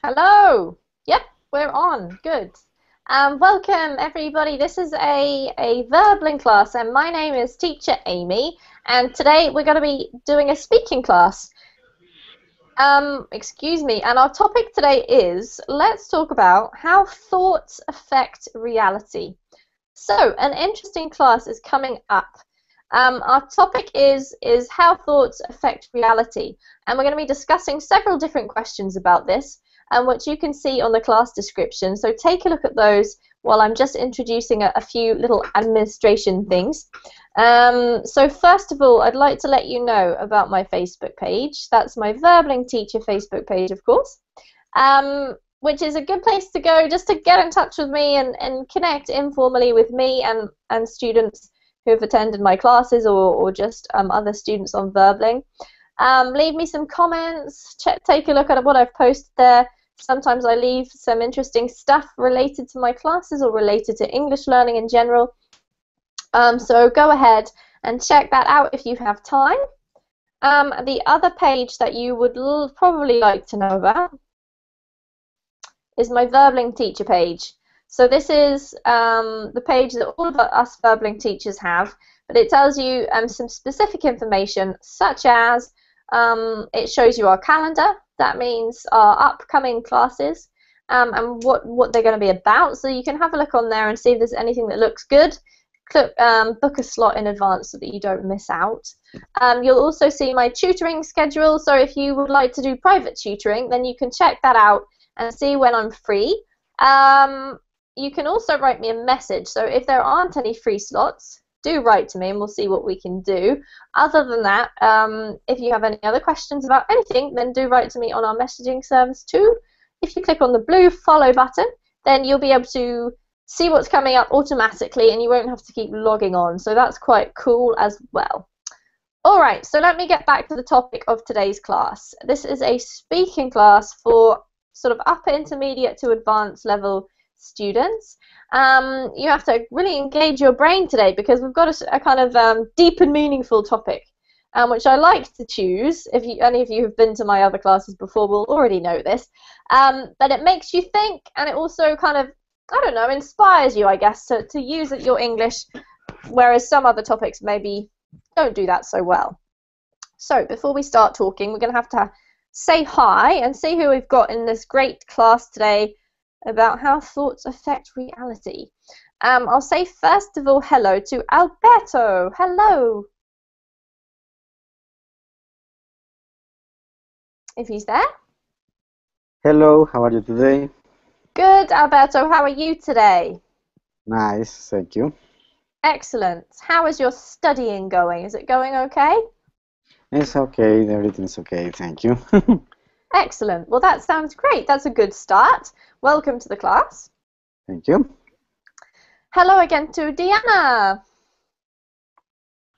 Hello. Yep, we're on. Good. Welcome everybody. This is a Verbling class, and my name is Teacher Amy. And today we're going to be doing a speaking class. Excuse me. And our topic today is let's talk about how thoughts affect reality. So, an interesting class is coming up. Our topic is how thoughts affect reality, and we're going to be discussing several different questions about this, which you can see on the class description. So take a look at those while I'm just introducing a few little administration things. So first of all, I'd like to let you know about my Facebook page. That's my Verbling Teacher Facebook page, of course, which is a good place to go just to get in touch with me and connect informally with me and students who have attended my classes or just other students on Verbling. Leave me some comments, take a look at what I've posted there. Sometimes I leave some interesting stuff related to my classes or related to English learning in general. So go ahead and check that out if you have time. The other page that you would probably like to know about is my Verbling teacher page. So this is the page that all of us Verbling teachers have, but it tells you some specific information, such as it shows you our calendar. That means our upcoming classes and what they're going to be about. So you can have a look on there and see if there's anything that looks good. Book a slot in advance so that you don't miss out. You'll also see my tutoring schedule. So if you would like to do private tutoring, then you can check that out and see when I'm free. You can also write me a message. So if there aren't any free slots, do write to me and we'll see what we can do. Other than that, if you have any other questions about anything, then do write to me on our messaging service too. If you click on the blue follow button, then you'll be able to see what's coming up automatically and you won't have to keep logging on. So that's quite cool as well. Alright, so let me get back to the topic of today's class. This is a speaking class for sort of upper intermediate to advanced level students. You have to really engage your brain today because we've got a kind of deep and meaningful topic, which I like to choose. If any of you have been to my other classes before will already know this. But it makes you think, and it also kind of, I don't know, inspires you, I guess, to use your English, whereas some other topics maybe don't do that so well. So before we start talking, we're going to have to say hi and see who we've got in this great class today about how thoughts affect reality. I'll say first of all hello to Alberto. Hello. If he's there. Hello, how are you today? Good, Alberto. How are you today? Nice, thank you. Excellent. How is your studying going? Is it going okay? It's okay, everything's okay, thank you. Excellent. Well, that sounds great. That's a good start. Welcome to the class. Thank you. Hello again to Diana.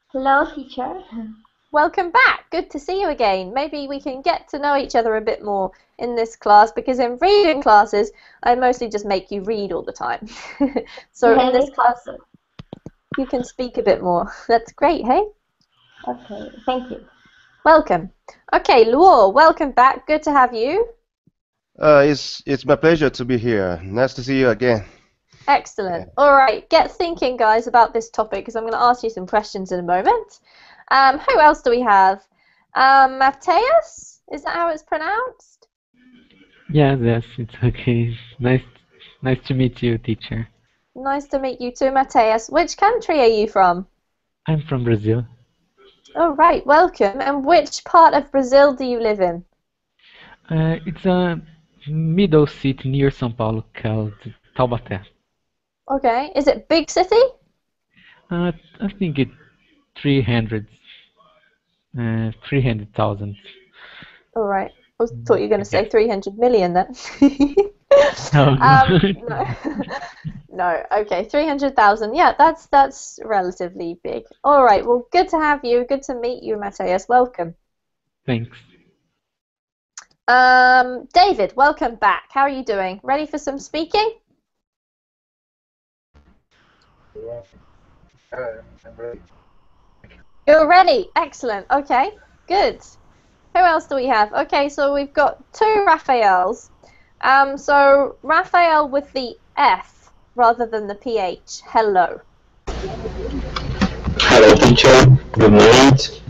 Hello, teacher. Welcome back. Good to see you again. Maybe we can get to know each other a bit more in this class because in reading classes, I mostly just make you read all the time. So Yeah, in this class, you can speak a bit more. That's great, hey? Okay, thank you. Welcome. Okay, Luo, welcome back. Good to have you. It's my pleasure to be here. Nice to see you again. Excellent. All right, get thinking, guys, about this topic because I'm going to ask you some questions in a moment. Who else do we have? Mateus? Is that how it's pronounced? Yes, it's okay. Nice to meet you, teacher. Nice to meet you too, Mateus. Which country are you from? I'm from Brazil. Oh, right, welcome. And which part of Brazil do you live in? It's a middle city near São Paulo called Taubaté. Okay, is it big city? I think it's 300,000. All right. I thought you were going to say 300 million then. No. No. No. Okay, 300,000. Yeah, that's relatively big. All right. Well, good to have you. Good to meet you, Mateus. Welcome. Thanks. David, welcome back. How are you doing? Ready for some speaking? I'm ready. You're ready. Excellent. Okay. Good. Who else do we have? Okay, so we've got two Raphaels. So Raphael with the F rather than the PH. Hello. Hello, teacher. Good night.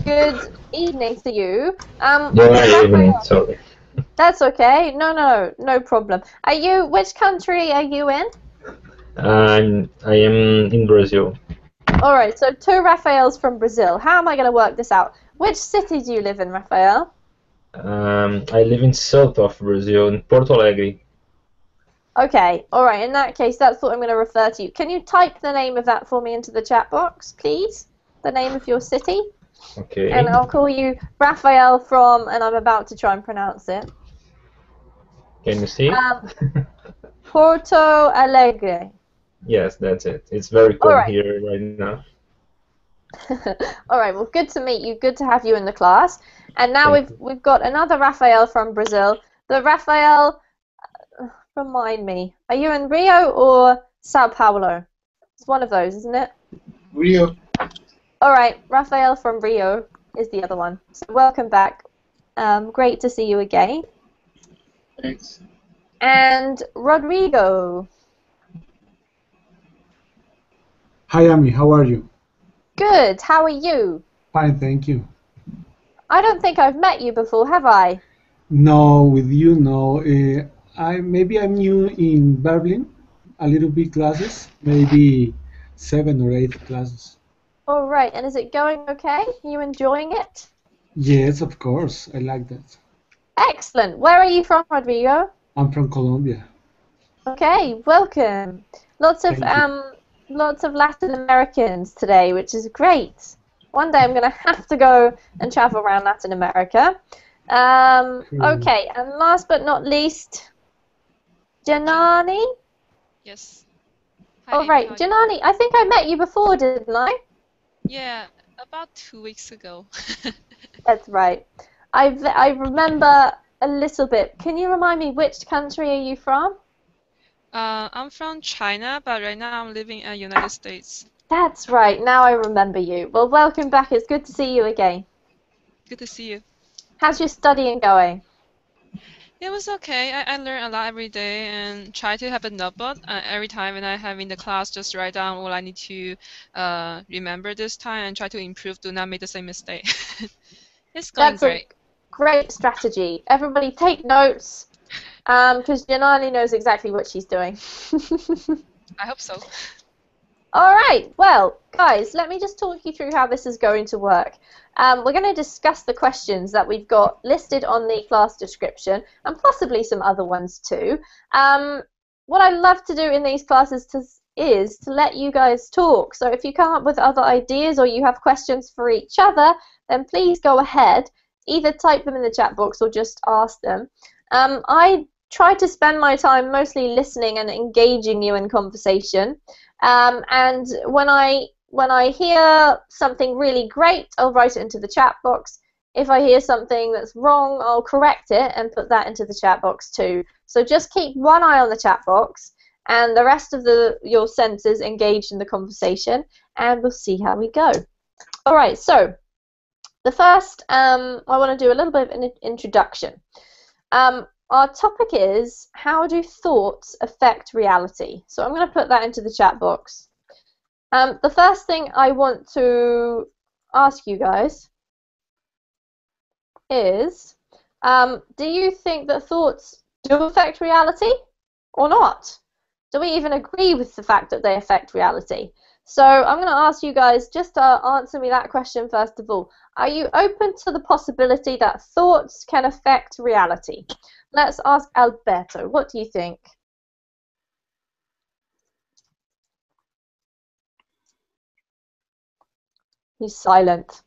Good evening to you. Yeah, evening. Raphael, Sorry. that's okay. No problem. Which country are you in? I am in Brazil. All right, so two Raphaels from Brazil. How am I going to work this out? Which city do you live in, Raphael? I live in south of Brazil, in Porto Alegre. Okay, all right. In that case, that's what I'm going to refer to you. Can you type the name of that for me into the chat box, please? The name of your city. Okay. And I'll call you Raphael from, and I'm about to try and pronounce it. Can you see? Porto Alegre. Yes, that's it. It's very cold Alright. here right now. All right. Well, good to meet you. Good to have you in the class. And now Thank we've got another Raphael from Brazil. The Raphael, remind me, are you in Rio or Sao Paulo? It's one of those, isn't it? Rio. All right. Raphael from Rio is the other one. So welcome back. Great to see you again. Thanks. And Rodrigo. Hi, Ami. How are you? Good. How are you? Fine, thank you. I don't think I've met you before, have I? No, with you, no. Maybe I'm new in Berlin. A little bit classes, maybe 7 or 8 classes. All right. And is it going okay? Are you enjoying it? Yes, of course. I like that. Excellent. Where are you from, Rodrigo? I'm from Colombia. Okay, welcome. Lots of Latin Americans today, which is great. One day I'm going to have to go and travel around Latin America. Okay, and last but not least, Janani. Yes. All right, Janani, I think I met you before, didn't I? Yeah, about 2 weeks ago. That's right. I remember a little bit. Can you remind me which country are you from? I'm from China, but right now I'm living in the United States. That's right. Now I remember you. Well, welcome back. It's good to see you again. Good to see you. How's your studying going? It was okay. I learn a lot every day and try to have a notebook. Every time when I have in the class, just write down what I need to remember this time and try to improve. Do not make the same mistake. It's going great. A great strategy. Everybody take notes, because Janani knows exactly what she's doing. I hope so. All right. Well, guys, let me just talk you through how this is going to work. We're going to discuss the questions that we've got listed on the class description, and possibly some other ones too. What I love to do in these classes is to let you guys talk. So if you come up with other ideas or you have questions for each other, then please go ahead. Either type them in the chat box or just ask them. I try to spend my time mostly listening and engaging you in conversation. And when I hear something really great, I'll write it into the chat box. If I hear something that's wrong, I'll correct it and put that into the chat box too. So just keep one eye on the chat box and the rest of your senses engaged in the conversation, and we'll see how we go. All right, so the first, I want to do a little bit of an introduction. Our topic is, how do thoughts affect reality? So I'm going to put that into the chat box. The first thing I want to ask you guys is, do you think that thoughts do affect reality or not? Do we even agree with the fact that they affect reality? So I'm going to ask you guys just to answer me that question first of all. Are you open to the possibility that thoughts can affect reality? Let's ask Alberto. What do you think? He's silent.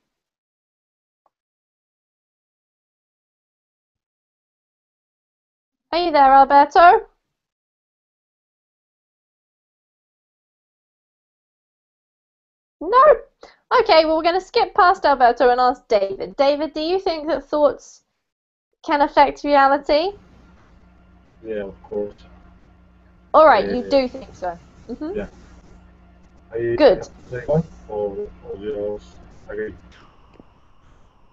Are you there, Alberto? No. Okay, well, we're going to skip past Alberto and ask David. David, do you think that thoughts can affect reality? Yeah, of course. All right, you do think so. Mm-hmm. Yeah. Good. Have to say one or just agree?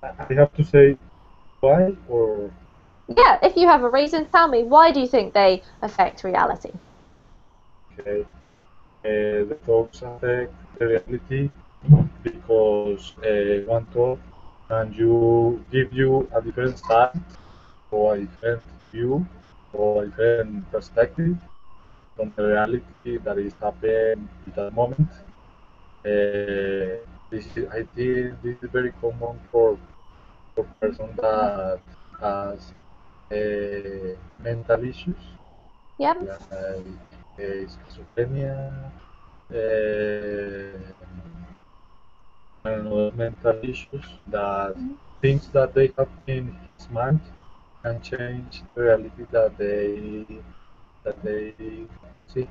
I have to say why or Yeah, if you have a reason, tell me, why do you think they affect reality? Okay. The thoughts affect the reality because one thought can give you a different side or a different view or a different perspective from the reality that is happening at that moment. I think this is very common for person that has mental issues Yep. like schizophrenia, and other mental issues that things that they have in his mind can change the reality that they see.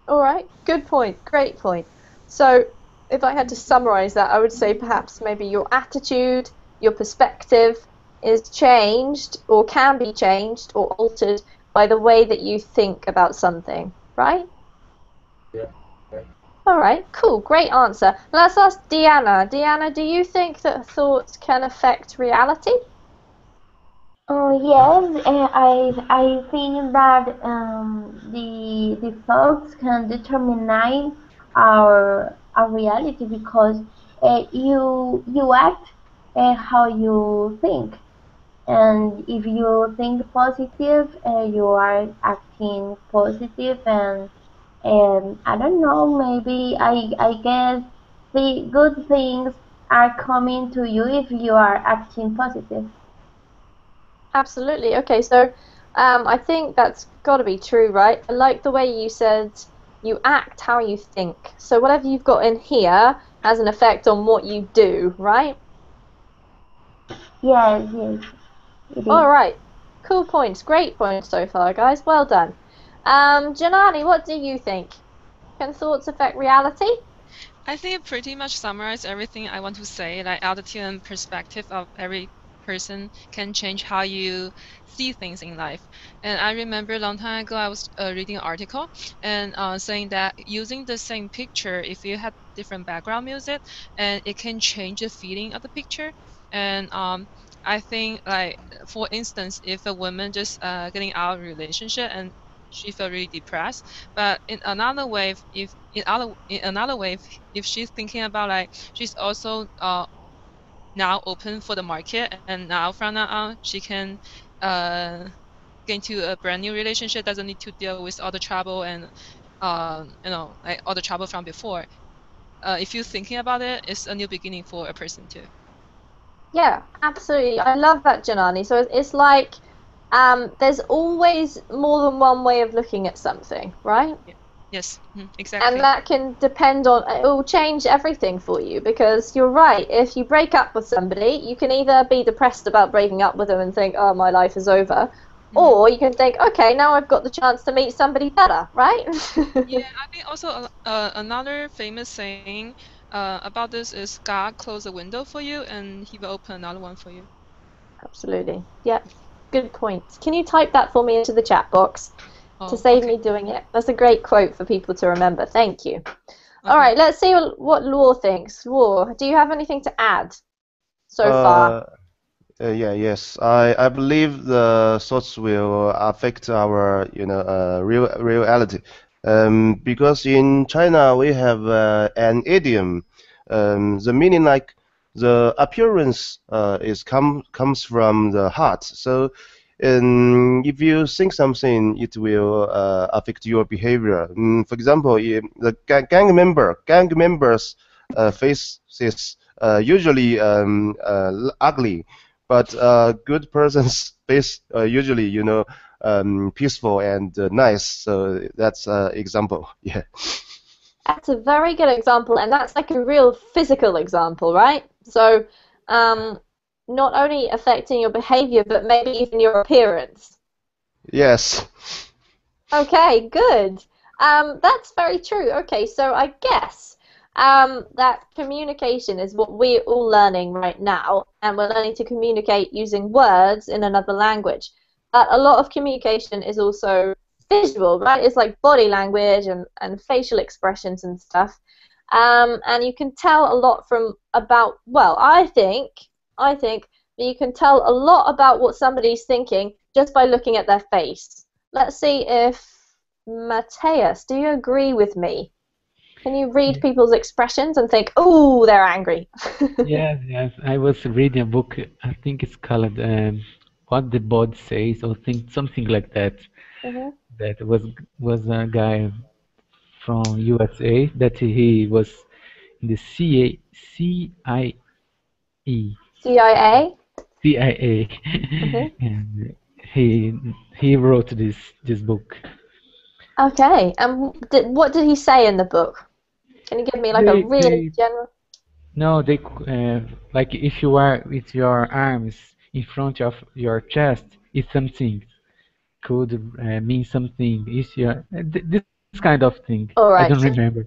All right, good point, great point. So, if I had to summarize that, I would say perhaps maybe your attitude, your perspective is changed or can be changed or altered by the way that you think about something, right? Yeah. Right. All right, cool, great answer. Let's ask Deanna. Deanna, do you think that thoughts can affect reality? Yes, I think that the thoughts can determine our reality because you act how you think, and if you think positive, you are acting positive, and I don't know, maybe I guess the good things are coming to you if you are acting positive. Absolutely. Okay, so I think that's got to be true, right? I like the way you said you act how you think. So whatever you've got in here has an effect on what you do, right? Yes, yes, it All is. right. Cool points. Great points so far, guys. Well done. Janani, what do you think? Can thoughts affect reality? I think it pretty much summarized everything I want to say. Like attitude and perspective of every person can change how you see things in life. And I remember a long time ago I was reading an article and saying that using the same picture, if you had different background music, and it can change the feeling of the picture. And I think, like, for instance, if a woman just getting out of a relationship and she felt really depressed, but in another way, if she's thinking about, like, she's also now open for the market, and now from now on she can get into a brand new relationship, doesn't need to deal with all the trouble and like all the trouble from before. If you're thinking about it, it's a new beginning for a person too. Yeah, absolutely. I love that, Janani. So it's like there's always more than one way of looking at something, right? Yes, exactly. And that can depend on, it will change everything for you, because you're right, if you break up with somebody, you can either be depressed about breaking up with them and think, oh, my life is over, or you can think, okay, now I've got the chance to meet somebody better, right? Yeah, I think also another famous saying about this is God close a window for you and he will open another one for you. Absolutely. Yeah, good point. Can you type that for me into the chat box to save me doing it? That's a great quote for people to remember. Thank you. All right, let's see what Luo thinks. Luo, do you have anything to add so far? Yes. I believe the thoughts will affect our reality. Because in China we have an idiom. The meaning, like, the appearance comes from the heart. So if you think something, it will affect your behavior. For example, the gang members' faces usually ugly, but good person's face usually, peaceful and nice. So that's example. Yeah. That's a very good example, and that's like a real physical example, right? So, not only affecting your behavior, but maybe even your appearance. Yes. Okay, good. That's very true. Okay, so I guess that communication is what we're all learning right now, and we're learning to communicate using words in another language. But a lot of communication is also visual, right? It's like body language and facial expressions and stuff. And you can tell a lot from well, I think but you can tell a lot about what somebody's thinking just by looking at their face. Let's see if Matthias, do you agree with me? Can you read people's expressions and think, oh, they're angry? Yes, yes. I was reading a book. I think it's called "What the Body Says" or something like that. Mhm. That was a guy from USA that he was in the CIA, CIA? CIA, Mhm. and he wrote this book. Okay, and what did he say in the book? Can you give me like a They really they general? No, they like if you are with your arms in front of your chest, it's something could mean something. Is your this kind of thing? All I right. don't remember.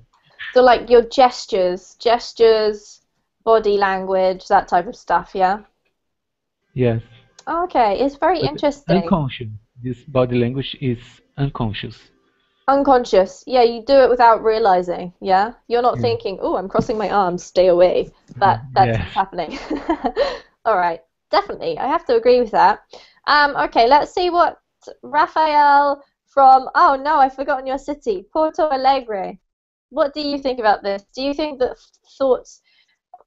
So like your gestures, body language, that type of stuff, yeah? Yes, Okay, it's very but interesting. unconscious. This body language is unconscious. Unconscious. Yeah, you do it without realizing, yeah? You're not Yeah. thinking, oh, I'm crossing my arms, stay away. That's Yes. what's happening. All right, definitely. I have to agree with that. Okay, let's see what Rafael from, oh no, I've forgotten your city, Porto Alegre. What do you think about this? Do you think that thoughts,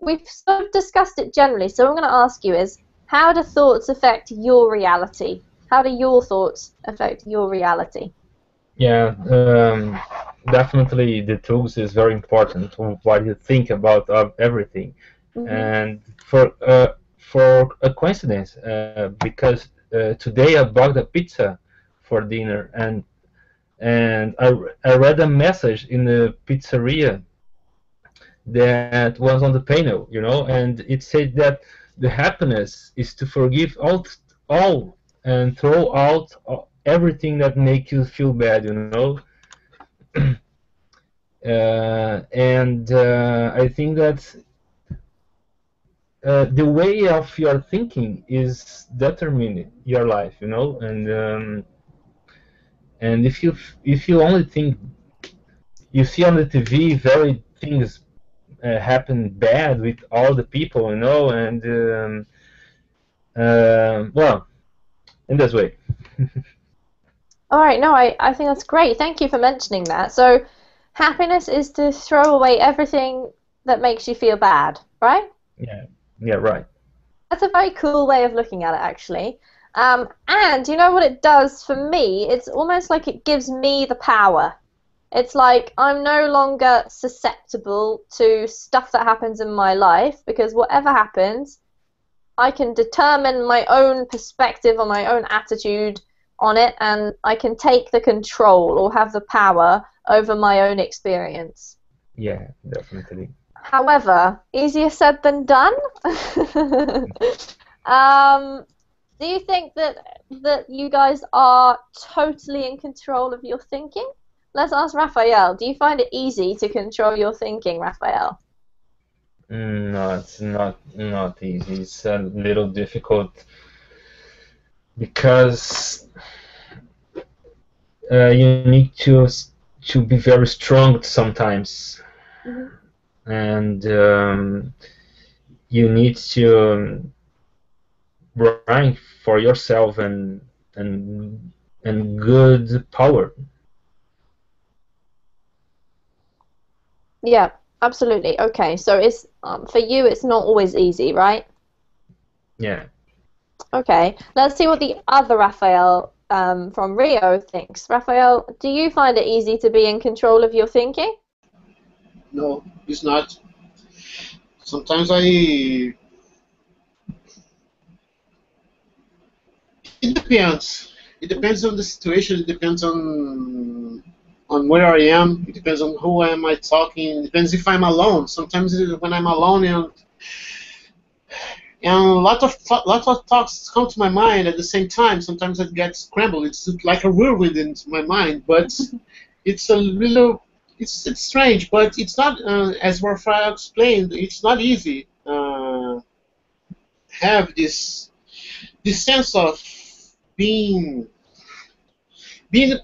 we've sort of discussed it generally, so what I'm going to ask you is, how do thoughts affect your reality? How do your thoughts affect your reality? Yeah, definitely the tools is very important. What you think about everything, Mhm. and for a coincidence, because today I bought a pizza for dinner, and I read a message in the pizzeria that was on the panel, and it said that the happiness is to forgive all and throw out everything that makes you feel bad, and I think that the way of your thinking is determining your life, and if you only think, you see on the TV very things happen bad with all the people, and well, in this way. All right, no, I think that's great. Thank you for mentioning that. So, happiness is to throw away everything that makes you feel bad, right? Yeah, right. That's a very cool way of looking at it, actually. And you know what it does for me? It's almost like it gives me the power. It's like I'm no longer susceptible to stuff that happens in my life because whatever happens, I can determine my own perspective or my own attitude on it, and I can take the control or have the power over my own experience. Yeah, definitely. However, easier said than done. Do you think that you guys are totally in control of your thinking? Let's ask Raphael. Do you find it easy to control your thinking, Raphael? No, it's not easy. It's a little difficult because you need to be very strong sometimes, and you need to grind for yourself and good power. Yeah, absolutely. Okay, so it's for you, it's not always easy, right? Yeah. Okay, let's see what the other Raphael from Rio thinks. Raphael, do you find it easy to be in control of your thinking? No, it's not. Sometimes it depends. It depends on the situation. It depends on where I am. It depends on who am I talking. It depends if I'm alone. Sometimes when I'm alone and lots of thoughts come to my mind at the same time. Sometimes it gets scrambled. It's like a whirlwind into my mind, but it's a little. It's strange, but it's not as Raphael explained. It's not easy. Have this sense of being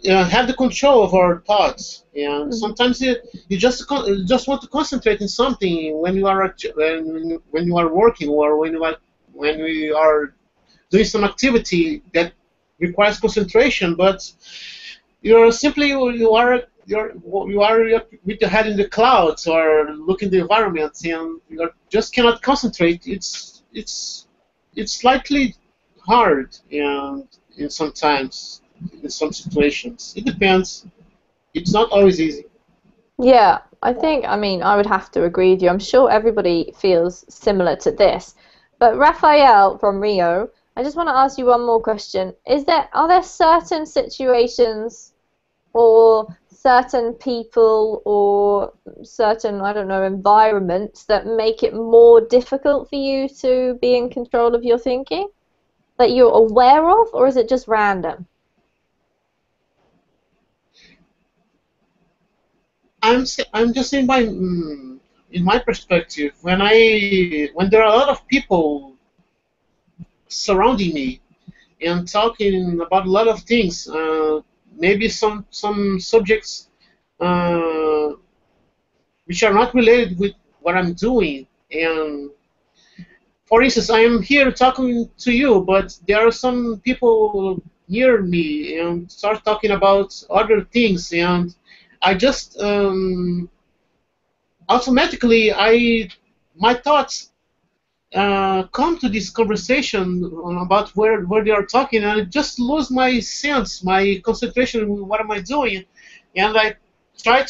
have the control of our thoughts, and sometimes you just want to concentrate in something when you are when you are working or when you are when we are doing some activity that requires concentration, but you're simply you are with your head in the clouds or looking at the environment, and you just cannot concentrate. It's slightly hard, and in sometimes in some situations it depends. It's not always easy. Yeah, I mean, I would have to agree with you. I'm sure everybody feels similar to this. But Rafael from Rio, I just want to ask you one more question. Are there certain situations or certain people or certain, I don't know, environments that make it more difficult for you to be in control of your thinking that you're aware of, or is it just random? I'm just in my perspective, when there are a lot of people surrounding me and talking about a lot of things, maybe some subjects which are not related with what I'm doing. And for instance, I am here talking to you, but there are some people near me and start talking about other things, and I just automatically my thoughts come to this conversation about where they are talking, and I just lose my sense, my concentration. What am I doing? And I try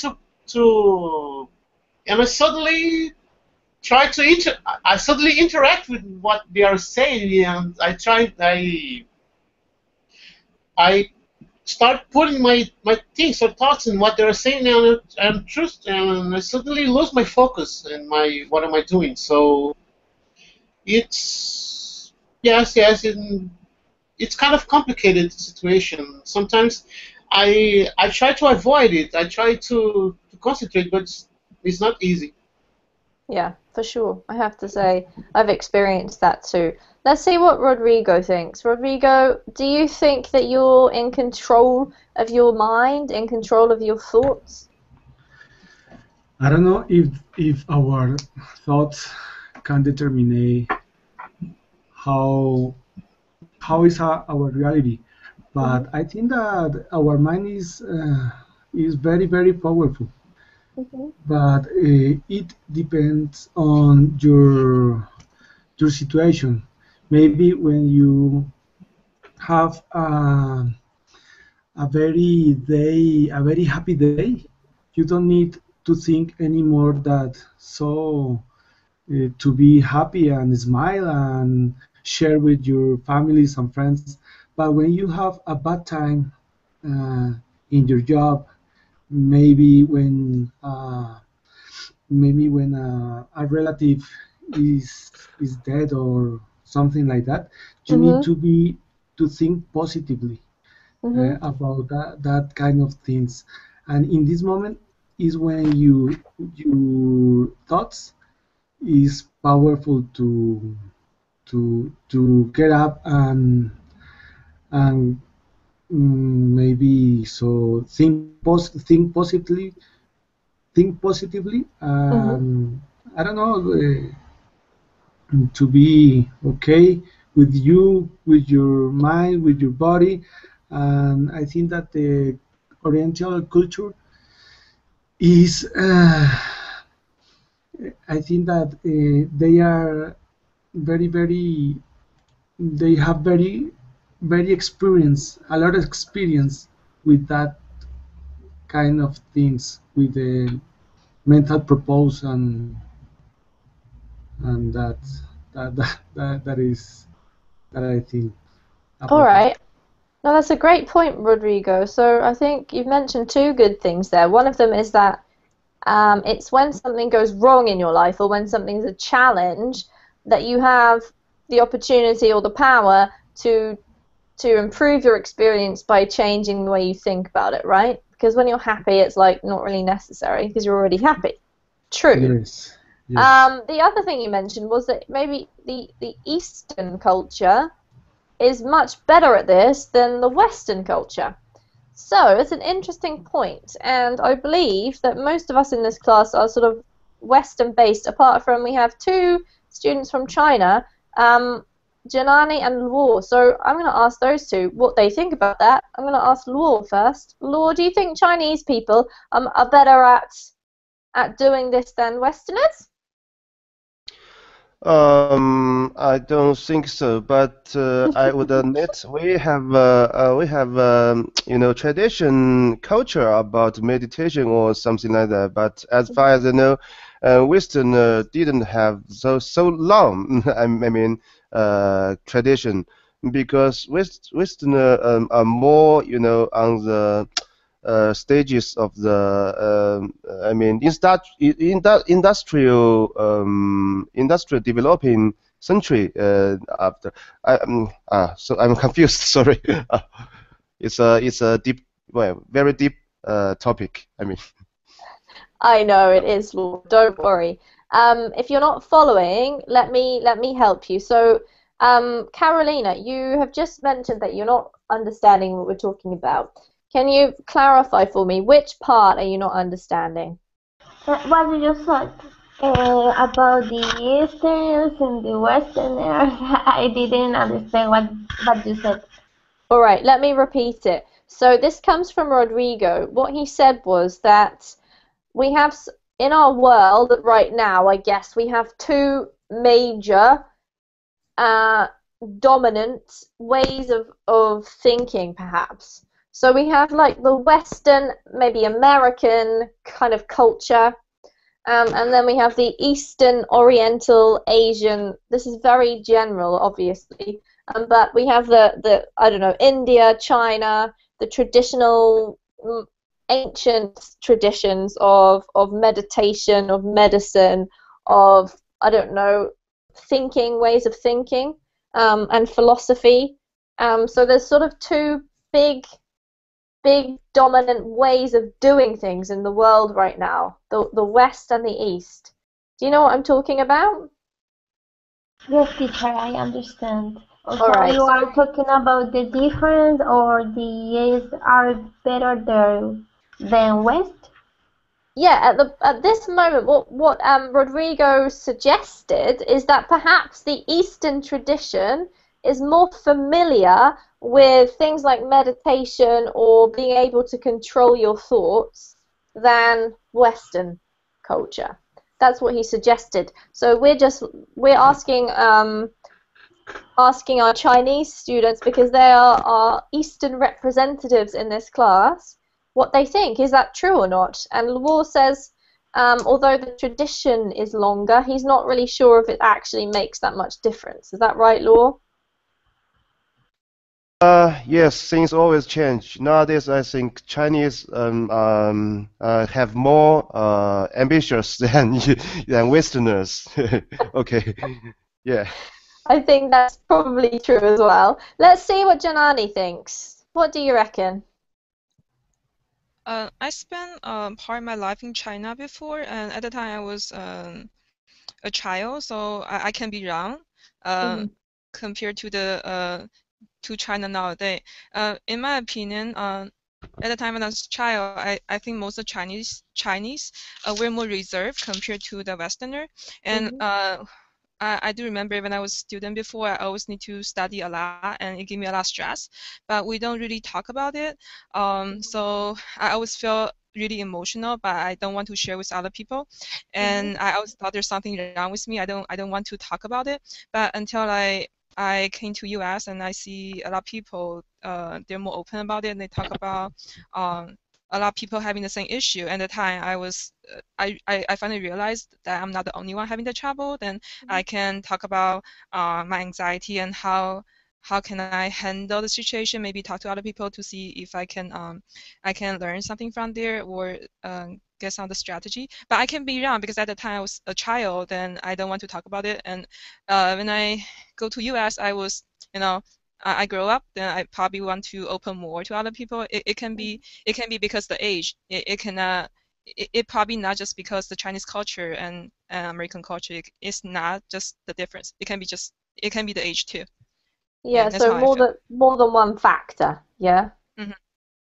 and I suddenly I suddenly interact with what they are saying, and I start putting my things or thoughts in what they're saying, and I suddenly lose my focus and what am I doing. So it's it's kind of complicated situation. Sometimes I try to avoid it. I try to concentrate, but it's not easy. Yeah, for sure. I have to say, I've experienced that too. Let's see what Rodrigo thinks. Rodrigo, do you think that you're in control of your mind, in control of your thoughts? I don't know if our thoughts can determine how is our reality, but I think that our mind is very, very powerful. But it depends on your situation. Maybe when you have a very happy day, you don't need to think anymore that to be happy and smile and share with your families and friends. But when you have a bad time in your job, maybe when a relative is dead or something like that, you need to think positively about that kind of things. And in this moment is when your thoughts is powerful to get up and maybe so think positively, and I don't know, to be okay with you, with your mind, with your body. And I think that the Oriental culture is I think that they are they have very a lot of experience with that kind of things, with the mental purpose, and that is that I think about All right. Now that's a great point, Rodrigo. So I think you've mentioned two good things there. One of them is that it's when something goes wrong in your life or when something's a challenge that you have the opportunity or the power to improve your experience by changing the way you think about it, right? Because when you're happy, it's like not really necessary because you're already happy. True. Yes. Yes. The other thing you mentioned was that maybe the Eastern culture is much better at this than the Western culture. So it's an interesting point, and I believe that most of us in this class are sort of Western based, apart from we have two students from China. Janani and Luo. So I'm going to ask those two what they think about that. I'm going to ask Luo first. Luo, do you think Chinese people are better at doing this than Westerners? I don't think so, but I would admit we have tradition culture about meditation or something like that. But as far as I know, Western didn't have so long. I mean, tradition because Western are more on the stages of the I mean industrial developing century after so I'm confused. Sorry. It's a deep, well, very deep topic. I mean. I know it is, Lord. Don't worry. If you're not following, let me help you. So, Carolina, you have just mentioned that you're not understanding what we're talking about. Can you clarify for me which part are you not understanding? What did you say about the Easterners and the Westerners? I didn't understand what you said. All right, let me repeat it. So this comes from Rodrigo. What he said was that we have, in our world right now, I guess, we have two major dominant ways of thinking, perhaps. So we have like the Western, maybe American kind of culture, and then we have the Eastern, Oriental, Asian. This is very general, obviously, but we have the I don't know, India, China, the traditional, ancient traditions of meditation, of medicine, of I don't know, thinking, ways of thinking, and philosophy. So there's sort of two big dominant ways of doing things in the world right now, the West and the East. Do you know what I'm talking about? Yes, teacher, I understand. All So right. you are talking about the difference or the East are better there than West? Yeah, at this moment, what Rodrigo suggested is that perhaps the Eastern tradition is more familiar with things like meditation or being able to control your thoughts than Western culture. That's what he suggested. So we're asking our Chinese students, because they are our Eastern representatives in this class, what they think. Is that true or not? And Luo says, although the tradition is longer, he's not really sure if it actually makes that much difference. Is that right, Luo? Yes, things always change. Nowadays, I think Chinese have more ambitious than Westerners. Okay, yeah. I think that's probably true as well. Let's see what Janani thinks. What do you reckon? I spent part of my life in China before, and at the time I was a child, so I can be wrong compared to the to China nowadays. In my opinion, at the time when I was a child, I think most of Chinese were more reserved compared to the Westerner, and I do remember when I was a student before, I always need to study a lot, and it gave me a lot of stress. But we don't really talk about it. So I always feel really emotional, but I don't want to share with other people. And I always thought there's something wrong with me. I don't want to talk about it. But until I came to US and I see a lot of people, they're more open about it, and they talk about a lot of people having the same issue. And at the time, I finally realized that I'm not the only one having the trouble. Then I can talk about my anxiety and how can I handle the situation. Maybe talk to other people to see if I can learn something from there or get some of the strategy. But I can be wrong because at the time I was a child and I don't want to talk about it. And when I go to US, I was I grow up, then I probably want to open more to other people. It can be because the age. It probably not just because the Chinese culture and American culture. It's not just the difference. It can be the age too. Yeah, so more than one factor, yeah,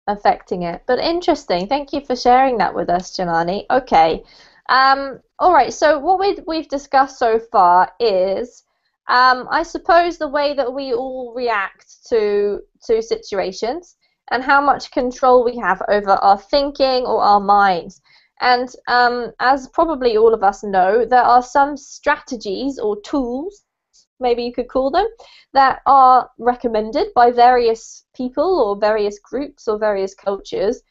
affecting it. But interesting. Thank you for sharing that with us, Janani. Okay. All right. So what we've discussed so far is I suppose the way that we all react to situations and how much control we have over our thinking or our minds. And as probably all of us know, there are some strategies or tools, maybe you could call them, that are recommended by various people or various groups or various cultures,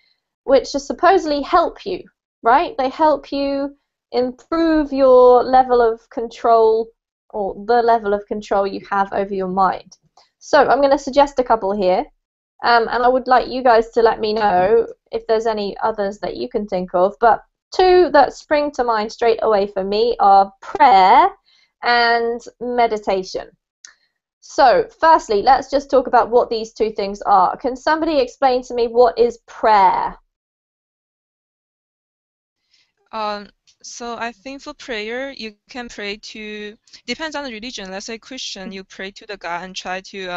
which supposedly help you, right? They help you improve your level of control or the level of control you have over your mind. So I'm going to suggest a couple here, and I would like you guys to let me know if there's any others that you can think of. But two that spring to mind straight away for me are prayer and meditation. So firstly, let's just talk about what these two things are. Can somebody explain to me what is prayer? So I think for prayer, you can pray to, depends on the religion. Let's say Christian, you pray to the God and try to,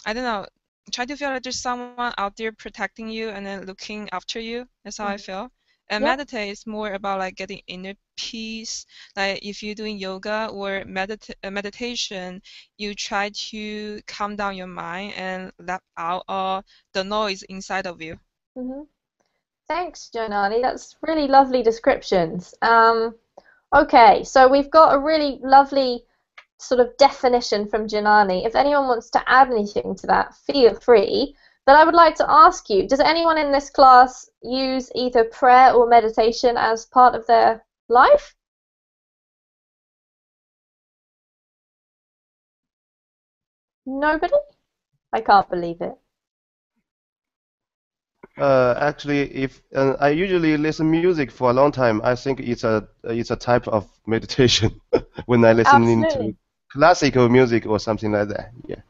I don't know, try to feel like there's someone out there protecting you and then looking after you. That's how I feel. And meditate is more about like getting inner peace. Like if you're doing yoga or meditation, you try to calm down your mind and let out all the noise inside of you. Thanks, Janani. That's really lovely descriptions. Okay, so we've got a really lovely sort of definition from Janani. If anyone wants to add anything to that, feel free. But I would like to ask you, does anyone in this class use either prayer or meditation as part of their life? Nobody? I can't believe it. Actually, if I usually listen music for a long time, I think it's a type of meditation when I listen into classical music or something like that. Yeah.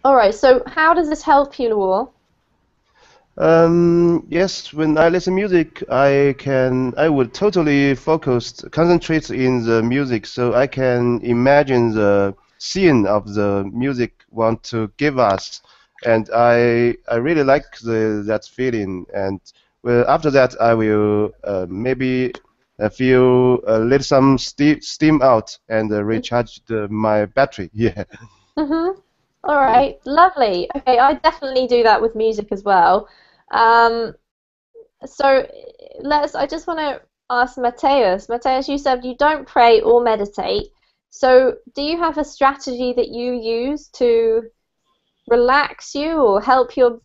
All right. So how does this help you, Luo? Yes, when I listen music, I would totally concentrate in the music, so I can imagine the scene of the music want to give us. And I really like that feeling, and well, after that I will maybe feel let some steam out and recharge my battery. Yeah. All right, lovely. Okay, I definitely do that with music as well. So I just want to ask Mateus. Mateus, you said you don't pray or meditate. So do you have a strategy that you use to relax you or help your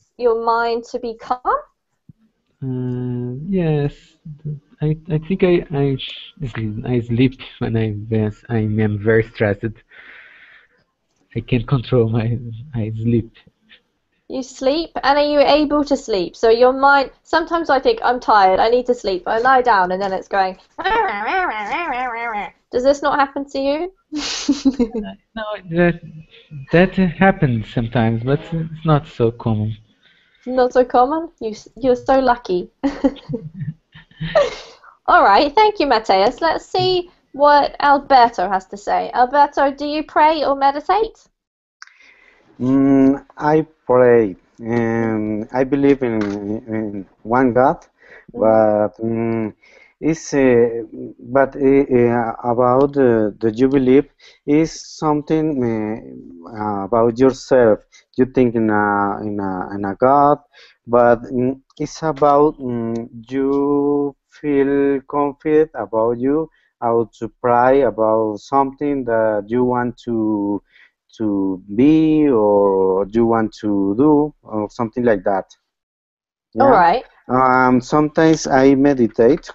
mind to be calm? Yes, I think I sleep when I am very stressed. I can't control I sleep. You sleep, and are you able to sleep? So your mind, sometimes I think I'm tired, I need to sleep. I lie down and then it's going. Does this not happen to you? No, that happens sometimes, but it's not so common. Not so common? You're so lucky. All right, thank you, Mateus. Let's see what Alberto has to say. Alberto, do you pray or meditate? I pray, and I believe in one God, but about the you believe is something about yourself. You think in a God, but it's about you feel confident about you, how to pray about something that you want to be or you want to do or something like that. Yeah. All right. Sometimes I meditate,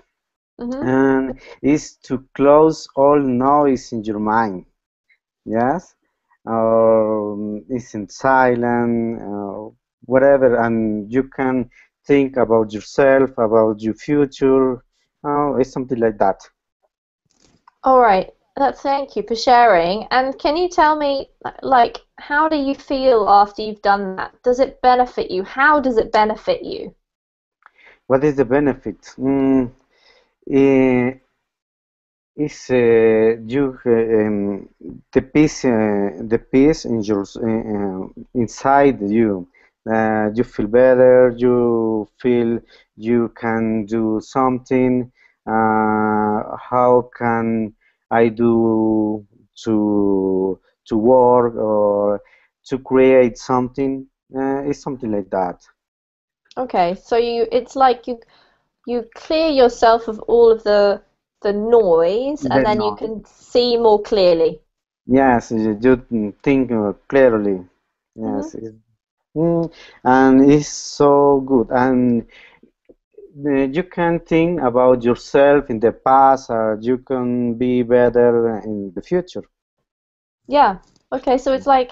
and it's to close all noise in your mind. Yes. It's in silent, whatever, and you can think about yourself, about your future. It's something like that. All right. Thank you for sharing. And can you tell me, like, how do you feel after you've done that? Does it benefit you? How does it benefit you? What is the benefit? It's you the peace in your inside you. You feel better. You feel you can do something. How can I do to work or to create something. It's something like that. Okay, so it's like you clear yourself of all of the noise, and Then then you can see more clearly. yes, you think clearly. Yes, and it's so good. And you can think about yourself in the past, or you can be better in the future. Yeah. Okay, so it's like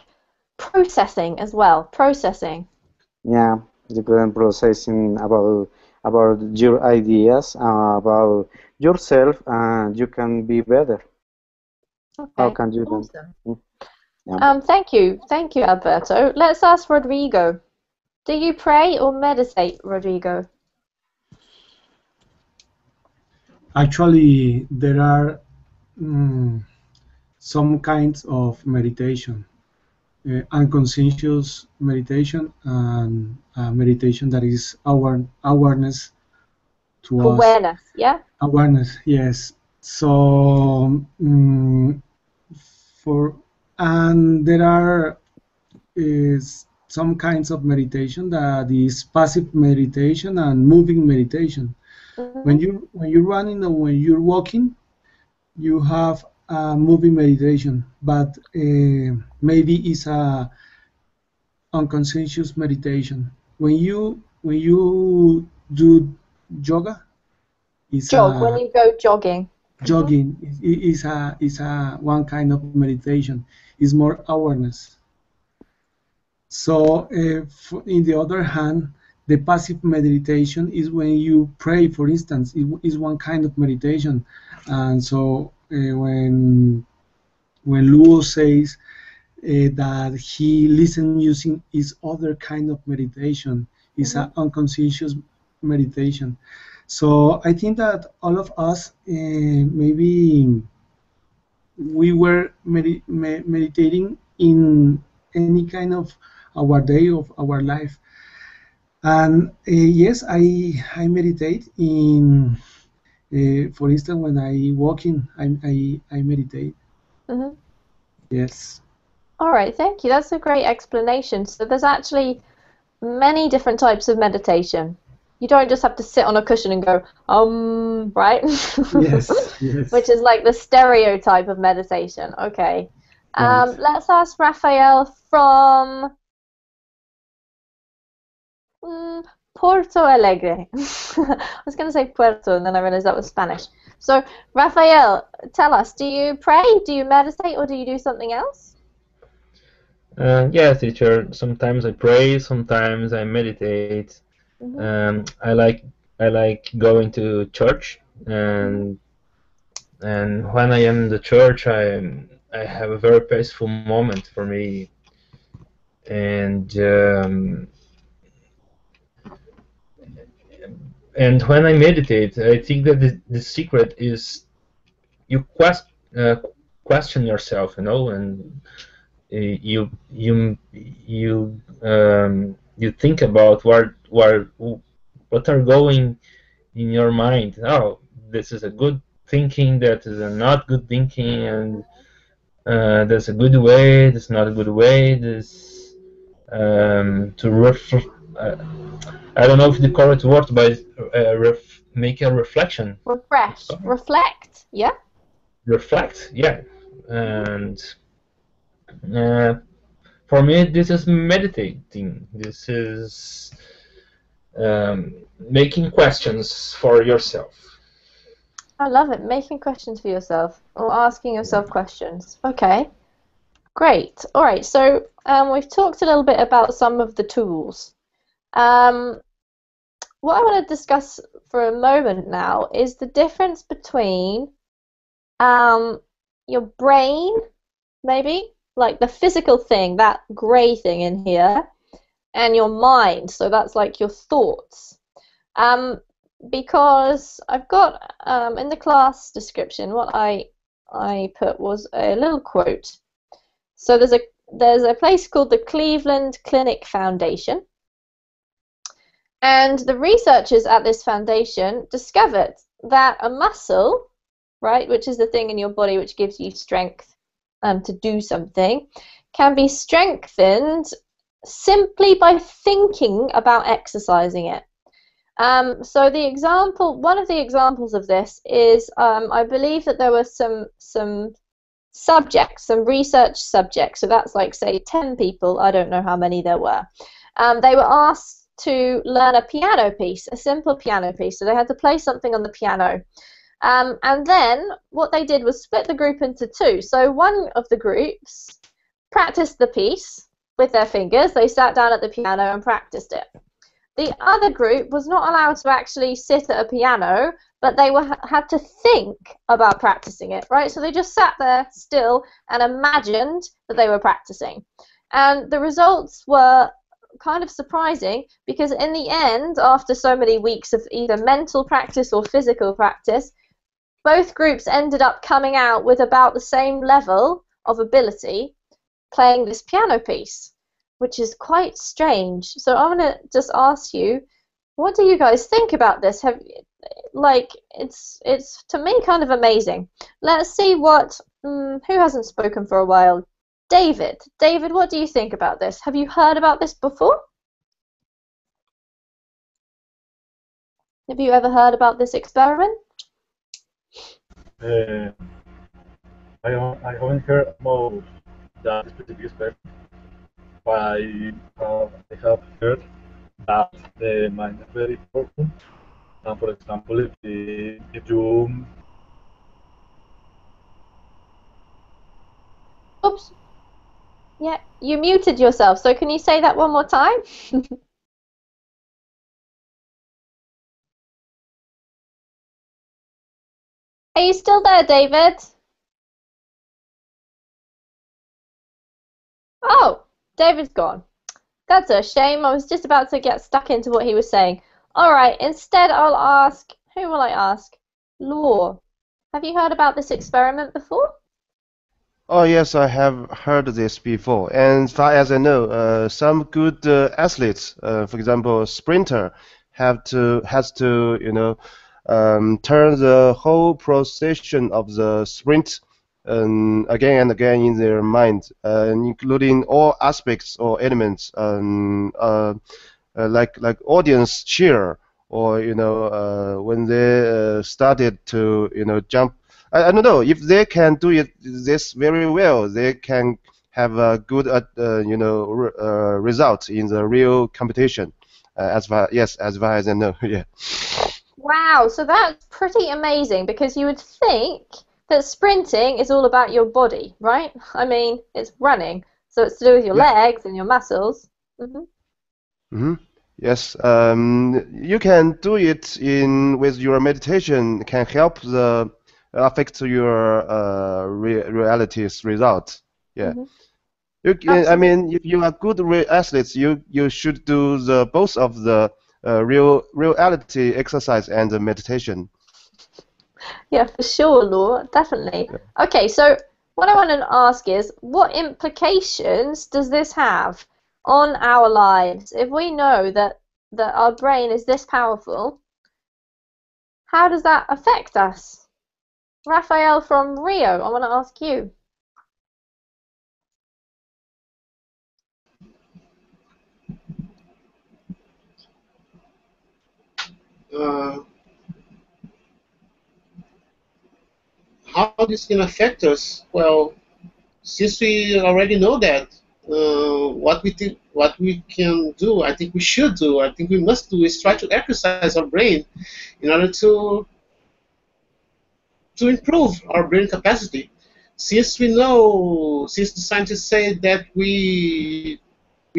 processing as well. Processing. Yeah, you can processing about your ideas, about yourself, and you can be better. How Okay. can you do? Awesome. Yeah. Thank you, Alberto. Let's ask Rodrigo. Do you pray or meditate, Rodrigo? Actually, there are some kinds of meditation, unconscious meditation and meditation that is awareness to us. Awareness, yeah? Awareness, yes. So for and there are some kinds of meditation that is passive meditation and moving meditation. When you're running or when you're walking, you have a moving meditation, but maybe it's a unconscious meditation. When you do yoga, it's when you go jogging. jogging is a one kind of meditation. It's more awareness. So in the other hand, the passive meditation is when you pray, for instance. It is one kind of meditation. And so when Luo says that he listens using his other kind of meditation, is an unconscious meditation. So I think that all of us maybe we were meditating in any kind of our day of our life. And yes, I meditate in, for instance, when I walking, I meditate. Yes. All right, thank you. That's a great explanation. So there's actually many different types of meditation. You don't just have to sit on a cushion and go, right? Yes, yes. Which is like the stereotype of meditation. Okay. Right. Let's ask Rafael from Porto Alegre. I was going to say Puerto, and then I realized that was Spanish. So, Rafael, tell us, do you pray, do you meditate, or do you do something else? Yes, teacher. Sometimes I pray, sometimes I meditate. I like going to church, and when I am in the church, I have a very peaceful moment for me, and when I meditate, I think that the secret is you question yourself, and you think about what are going in your mind. Oh, this is a good thinking, that is a not good thinking, and there's a good way, there's not a good way. This I don't know if the correct word, but make a reflection. Reflect, yeah. Reflect, yeah, and for me, this is meditating. This is making questions for yourself. I love it. Making questions for yourself, or asking yourself questions. Okay, great. All right, so we've talked a little bit about some of the tools. What I want to discuss for a moment now is the difference between your brain, maybe, like the physical thing, that grey thing in here, and your mind. So that's like your thoughts. Because I've got in the class description, what I put was a little quote. So there's a place called the Cleveland Clinic Foundation, and the researchers at this foundation discovered that a muscle right, which is the thing in your body which gives you strength to do something, can be strengthened simply by thinking about exercising it. So one of the examples of this is, I believe that there were some subjects, some research subjects, so that's like, say, 10 people, I don't know how many there were. They were asked to learn a piano piece, a simple piano piece, so they had to play something on the piano. And then what they did was split the group into two. So one of the groups practiced the piece with their fingers. They sat down at the piano and practiced it. The other group was not allowed to actually sit at a piano, but they had to think about practicing it, right? So they just sat there still and imagined that they were practicing. And the results were kind of surprising, because in the end, after so many weeks of either mental practice or physical practice, both groups ended up coming out with about the same level of ability playing this piano piece, which is quite strange. So I'm going to just ask you, what do you guys think about this? It's to me kind of amazing. Let's see what, who hasn't spoken for a while? David, what do you think about this? Have you heard about this before? Have you ever heard about this experiment? I haven't heard about that specific experiment, but I have heard that the mind is very powerful. And for example, if you Oops. Yeah, you muted yourself, so can you say that one more time? Are you still there, David? Oh, David's gone. That's a shame. I was just about to get stuck into what he was saying. All right, instead I'll ask, who will I ask? Law. Have you heard about this experiment before? Oh yes, I have heard this before. And as far as I know, some good athletes, for example, sprinter, has to turn the whole procession of the sprint again and again in their mind, including all aspects or elements, like audience cheer, or when they started to jump. I don't know if they can do this very well. They can have a good result in the real competition. As far as I know, yeah. Wow, so that's pretty amazing, because you would think that sprinting is all about your body, right? I mean, it's running, so it's to do with your legs and your muscles. Yes, you can do it with your meditation. Can help affect your reality's result. Yeah. I mean, if you are good athletes, you should do both of the reality exercise and the meditation. Yeah, for sure, Law, definitely. Yeah. Okay, so what I want to ask is, what implications does this have on our lives? If we know that our brain is this powerful, how does that affect us? Raphael from Rio, I want to ask you. How this can affect us? Well, since we already know that, what we can do, I think we should do, I think we must do, is try to exercise our brain in order to improve our brain capacity. Since the scientists say that we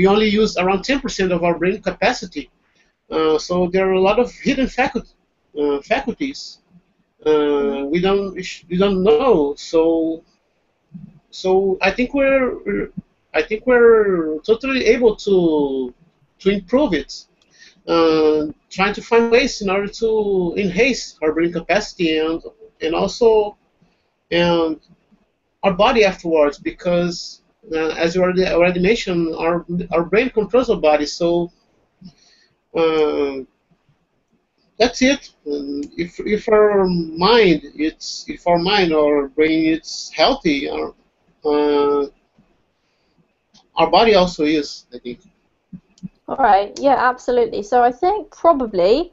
only use around 10% of our brain capacity, so there are a lot of hidden faculties we don't know. So I think we're totally able to improve it. Trying to find ways in order to enhance our brain capacity and also our body afterwards, because as you already mentioned, our brain controls our body. So that's it. If our mind or brain is healthy, our body also is, I think. All right. Yeah, absolutely. So I think probably,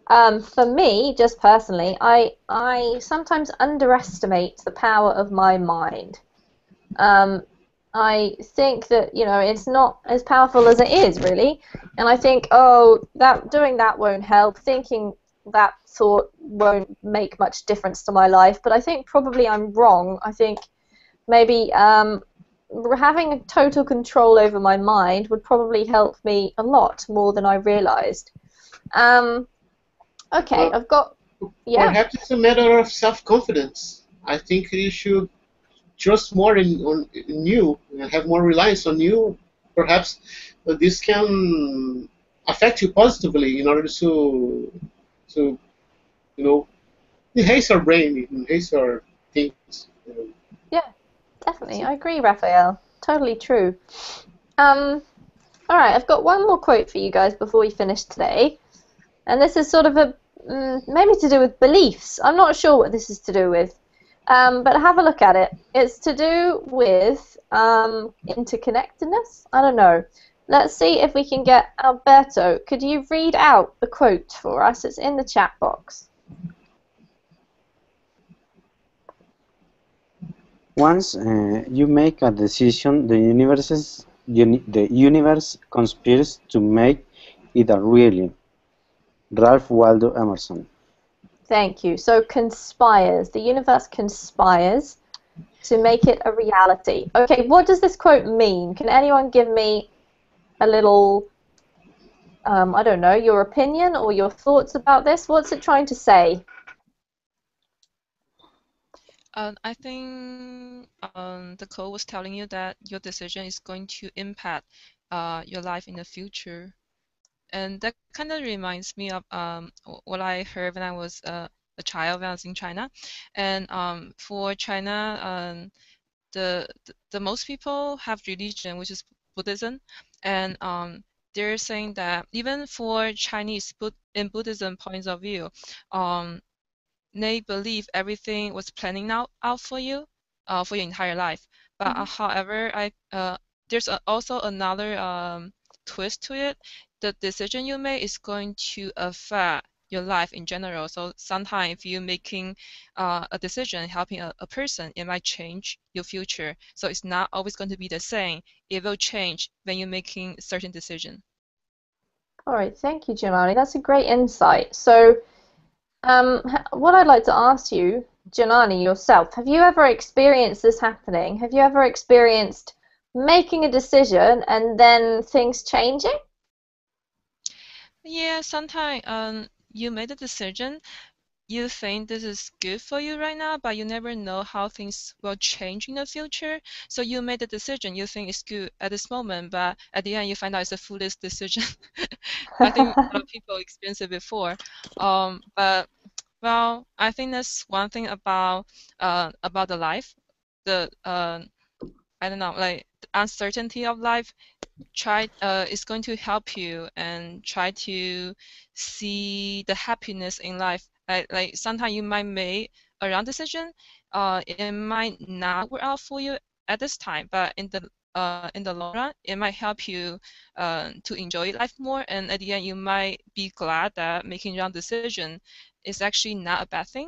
for me, just personally, I sometimes underestimate the power of my mind. I think that, you know, it's not as powerful as it is, really. And I think, oh, doing that won't help. Thinking that thought won't make much difference to my life. But I think probably I'm wrong. I think maybe having total control over my mind would probably help me a lot more than I realized. Okay, I've got, yeah. Perhaps it's a matter of self-confidence. I think you should trust more in you, have more reliance on you. Perhaps this can affect you positively in order to you know, enhance our brain, enhance our things. Yeah, definitely. I agree, Raphael. Totally true. All right, I've got one more quote for you guys before we finish today. And this is sort of maybe to do with beliefs. I'm not sure what this is to do with. But have a look at it. It's to do with interconnectedness. I don't know. Let's see if we can get Alberto. Could you read out the quote for us? It's in the chat box. Once you make a decision, the universe conspires to make it a reality. Ralph Waldo Emerson. Thank you. So conspires. The universe conspires to make it a reality. Okay, what does this quote mean? Can anyone give me a little, I don't know, your opinion or your thoughts about this? What's it trying to say? I think the quote was telling you that your decision is going to impact your life in the future. And that kind of reminds me of what I heard when I was a child when I was in China. And for China, the most people have religion, which is Buddhism, and they're saying that even for Chinese in Buddhism points of view, they believe everything was planning out for you for your entire life. But however, there's also another twist to it. The decision you make is going to affect your life in general. So sometimes if you're making a decision helping a person, it might change your future. So it's not always going to be the same. It will change when you're making a certain decision. All right, thank you, Gianni. That's a great insight. So what I'd like to ask you, Gianni, yourself, have you ever experienced this happening? Have you ever experienced making a decision and then things changing? Yeah, sometimes you made a decision, you think this is good for you right now, but you never know how things will change in the future. So you made a decision you think is good at this moment, but at the end you find out it's a foolish decision. I think a lot of people experienced it before. But well, I think that's one thing about the life. The I don't know, like the uncertainty of life. It's going to help you and try to see the happiness in life. Like sometimes you might make a wrong decision. It might not work out for you at this time, but in the long run, it might help you to enjoy life more. And at the end, you might be glad that making wrong decision is actually not a bad thing.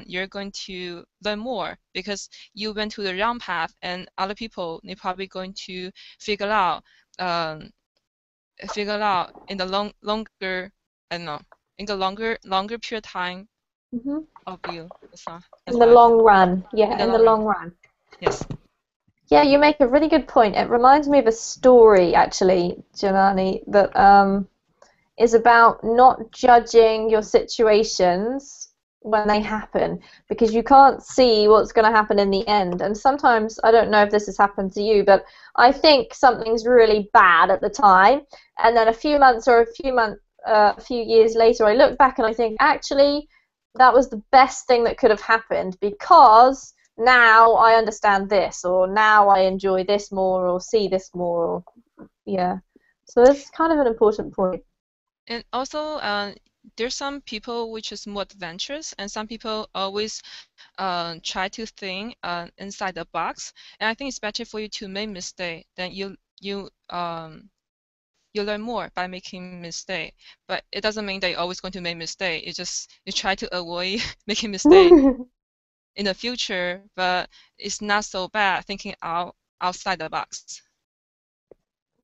You're going to learn more because you went to the wrong path, and other people they're probably going to figure out in the longer I don't know in the longer period of time of you. In the long run, yeah, in the long run. Yes. Yeah, you make a really good point. It reminds me of a story, actually, Gianni, that is about not judging your situations when they happen, because you can't see what's going to happen in the end. And sometimes, I don't know if this has happened to you, but I think something's really bad at the time, and then a few years later, I look back and I think, actually, that was the best thing that could have happened, because now I understand this, or now I enjoy this more, or see this more, or, yeah. So that's kind of an important point. And also, there's some people which is more adventurous, and some people always try to think inside the box. And I think it's better for you to make mistake than you learn more by making mistake. But it doesn't mean that you're always going to make mistake. You try to avoid making mistake in the future, but it's not so bad thinking outside the box.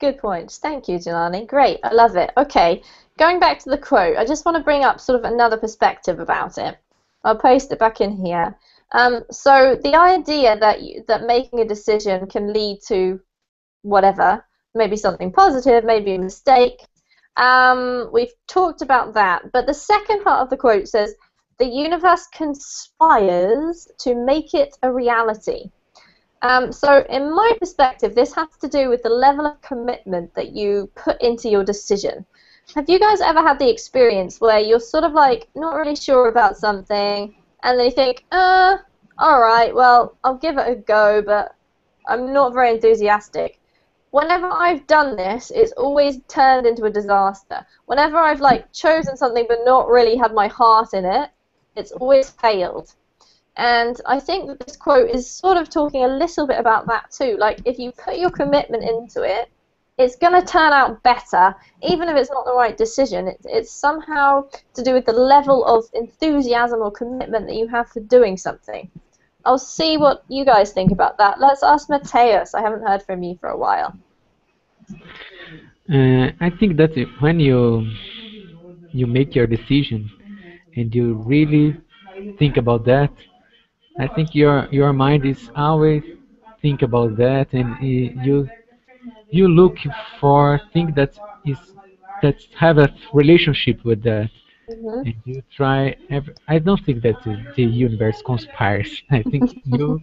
Good points. Thank you, Jelani. Great. I love it. Okay. Going back to the quote, I just want to bring up sort of another perspective about it. I'll paste it back in here. So the idea that making a decision can lead to whatever, maybe something positive, maybe a mistake. We've talked about that. But the second part of the quote says, the universe conspires to make it a reality. So in my perspective, this has to do with the level of commitment that you put into your decision. Have you guys ever had the experience where you're sort of like not really sure about something, and then you think, alright, well, I'll give it a go, but I'm not very enthusiastic. Whenever I've done this, it's always turned into a disaster. Whenever I've like chosen something but not really had my heart in it, it's always failed. And I think that this quote is sort of talking a little bit about that too. Like, if you put your commitment into it, it's going to turn out better, even if it's not the right decision. It's somehow to do with the level of enthusiasm or commitment that you have for doing something. I'll see what you guys think about that. Let's ask Mateus. I haven't heard from you for a while. I think that when you make your decision and you really think about that, I think your mind is always think about that, and you look for things that have a relationship with that, and you try. I don't think that the universe conspires. I think you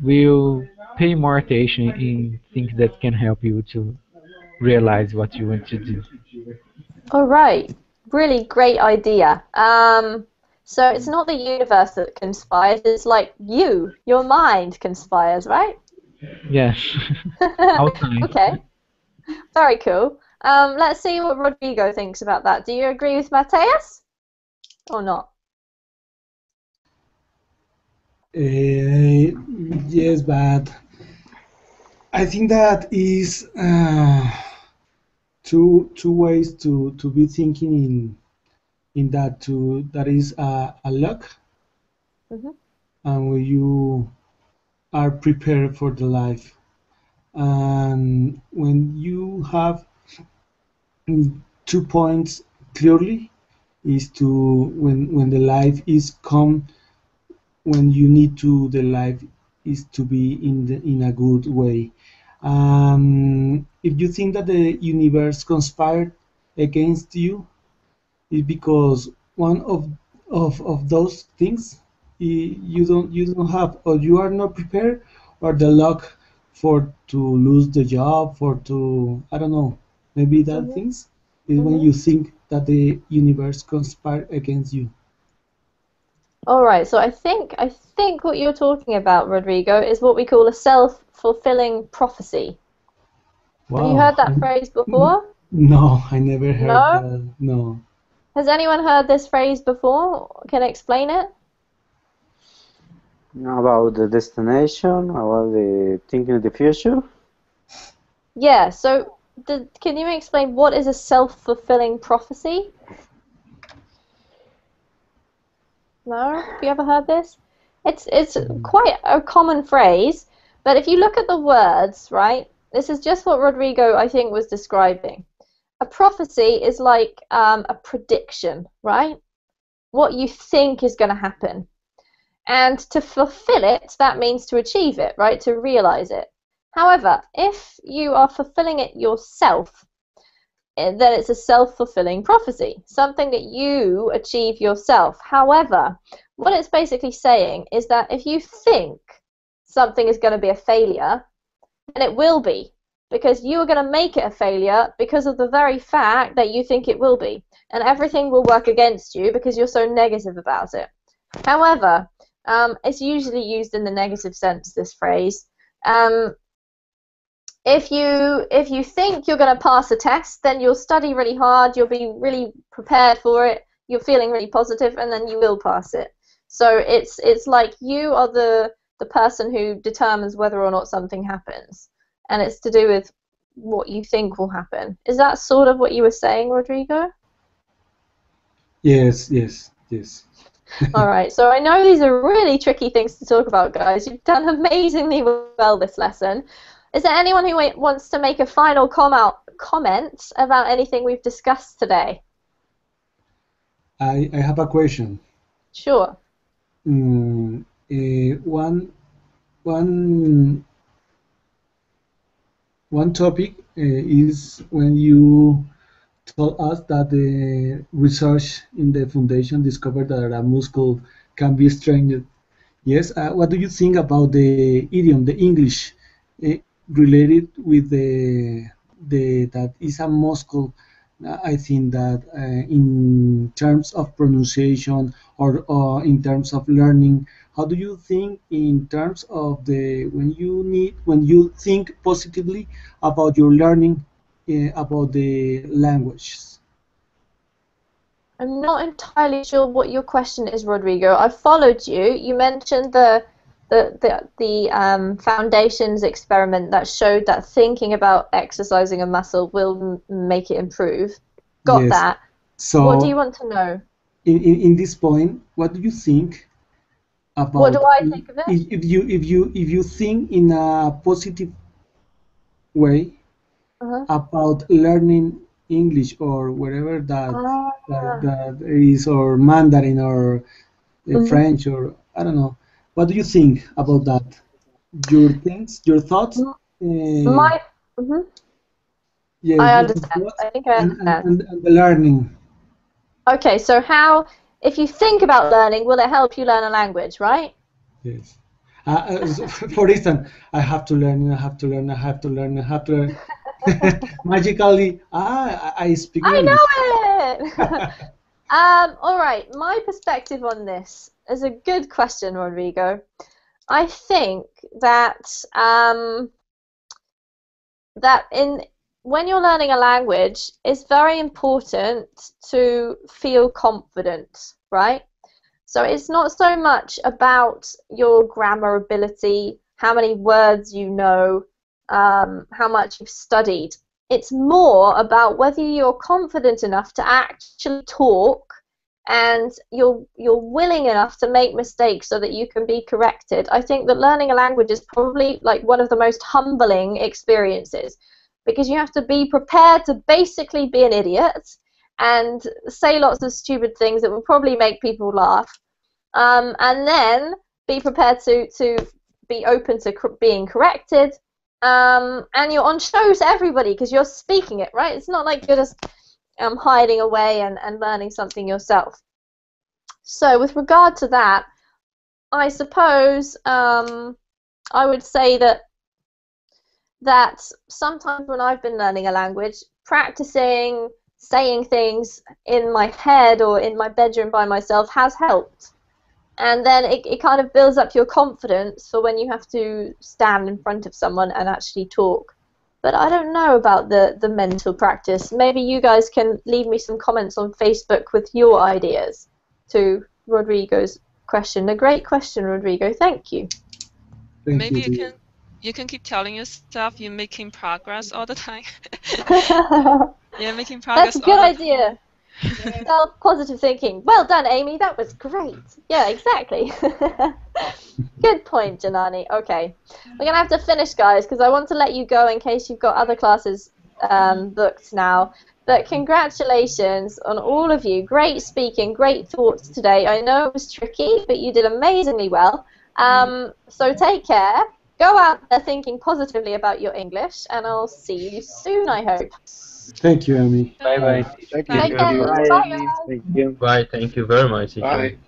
will pay more attention in things that can help you to realize what you want to do. All right, really great idea. So it's not the universe that conspires, it's like your mind conspires, right? Yes. Okay, very cool. Let's see what Rodrigo thinks about that. Do you agree with Mateus or not? Yes, but I think that is two ways to be thinking in that that is a luck, and when you are prepared for the life, and when you have 2 points clearly, is to when the life is come, when you need to, the life is to be in a good way. If you think that the universe conspired against you, it's because one of those things you don't have, or you are not prepared, or the luck for to lose the job, for to, I don't know, maybe that things is when you think that the universe conspired against you. All right, so I think what you're talking about, Rodrigo, is what we call a self-fulfilling prophecy. Wow. Have you heard that phrase before? No, I never heard that. No. Has anyone heard this phrase before? Can I explain it? About the destination, about the thinking of the future? Yeah, so can you explain what is a self-fulfilling prophecy? No? Have you ever heard this? It's quite a common phrase, but if you look at the words, right, this is just what Rodrigo, I think, was describing. A prophecy is like a prediction, right? What you think is going to happen. And to fulfill it, that means to achieve it, right? To realize it. However, if you are fulfilling it yourself, then it's a self-fulfilling prophecy, something that you achieve yourself. However, what it's basically saying is that if you think something is going to be a failure, then it will be, because you are going to make it a failure because of the very fact that you think it will be, and everything will work against you because you're so negative about it. However, it's usually used in the negative sense, this phrase. if you think you're going to pass a test, then you'll study really hard, you'll be really prepared for it, you're feeling really positive, and then you will pass it. So it's like you are the person who determines whether or not something happens, and it's to do with what you think will happen. Is that sort of what you were saying, Rodrigo? Yes. All right, so I know these are really tricky things to talk about, guys. You've done amazingly well this lesson. Is there anyone who wants to make a final comment about anything we've discussed today? I have a question. Sure. One topic is when you told us that the research in the foundation discovered that a muscle can be strengthened. Yes. What do you think about the idiom, the English, related with the that is a muscle? I think that in terms of pronunciation or in terms of learning, how do you think in terms of when you think positively about your learning about the languages? I'm not entirely sure what your question is, Rodrigo. I followed you. You mentioned the Foundations experiment that showed that thinking about exercising a muscle will make it improve. Got Yes. that. So What do you want to know? in this point, what do you think about What do I think of it? if you think in a positive way about learning English or whatever that is, or Mandarin or French, or I don't know. What do you think about that? Your thoughts? My. Yes, I your understand. thoughts I think I understand. and the learning. Okay, so if you think about learning, will it help you learn a language, right? Yes. For instance, I have to learn. Magically, I speak I English. know it! All right, my perspective on this is a good question, Rodrigo. I think that when you're learning a language, it's very important to feel confident, right? So it's not so much about your grammar ability, how many words you know, how much you've studied. It's more about whether you're confident enough to actually talk and you're willing enough to make mistakes so that you can be corrected. I think that learning a language is probably like one of the most humbling experiences, because you have to be prepared to basically be an idiot and say lots of stupid things that will probably make people laugh, and then be prepared to be open to being corrected, and you're on show to everybody because you're speaking it, right? It's not like you're just hiding away and learning something yourself. So with regard to that, I suppose I would say that sometimes when I've been learning a language, practicing saying things in my head or in my bedroom by myself has helped. And then it kind of builds up your confidence for when you have to stand in front of someone and actually talk. But I don't know about the mental practice. Maybe you guys can leave me some comments on Facebook with your ideas to Rodrigo's question. A great question, Rodrigo. Thank you. Maybe you can keep telling yourself you're making progress all the time. You're making progress. That's a good idea. Self-positive thinking. Well done, Amy. That was great. Yeah, exactly. Good point, Janani. Okay. We're going to have to finish, guys, because I want to let you go in case you've got other classes booked now. But congratulations on all of you. Great speaking, great thoughts today. I know it was tricky, but you did amazingly well. So take care. Go out there thinking positively about your English, and I'll see you soon, I hope. Thank you, Amy. Bye bye. Thank you. Bye, Bye, Amy. guys. Thank you. Bye. Thank you very much. Bye.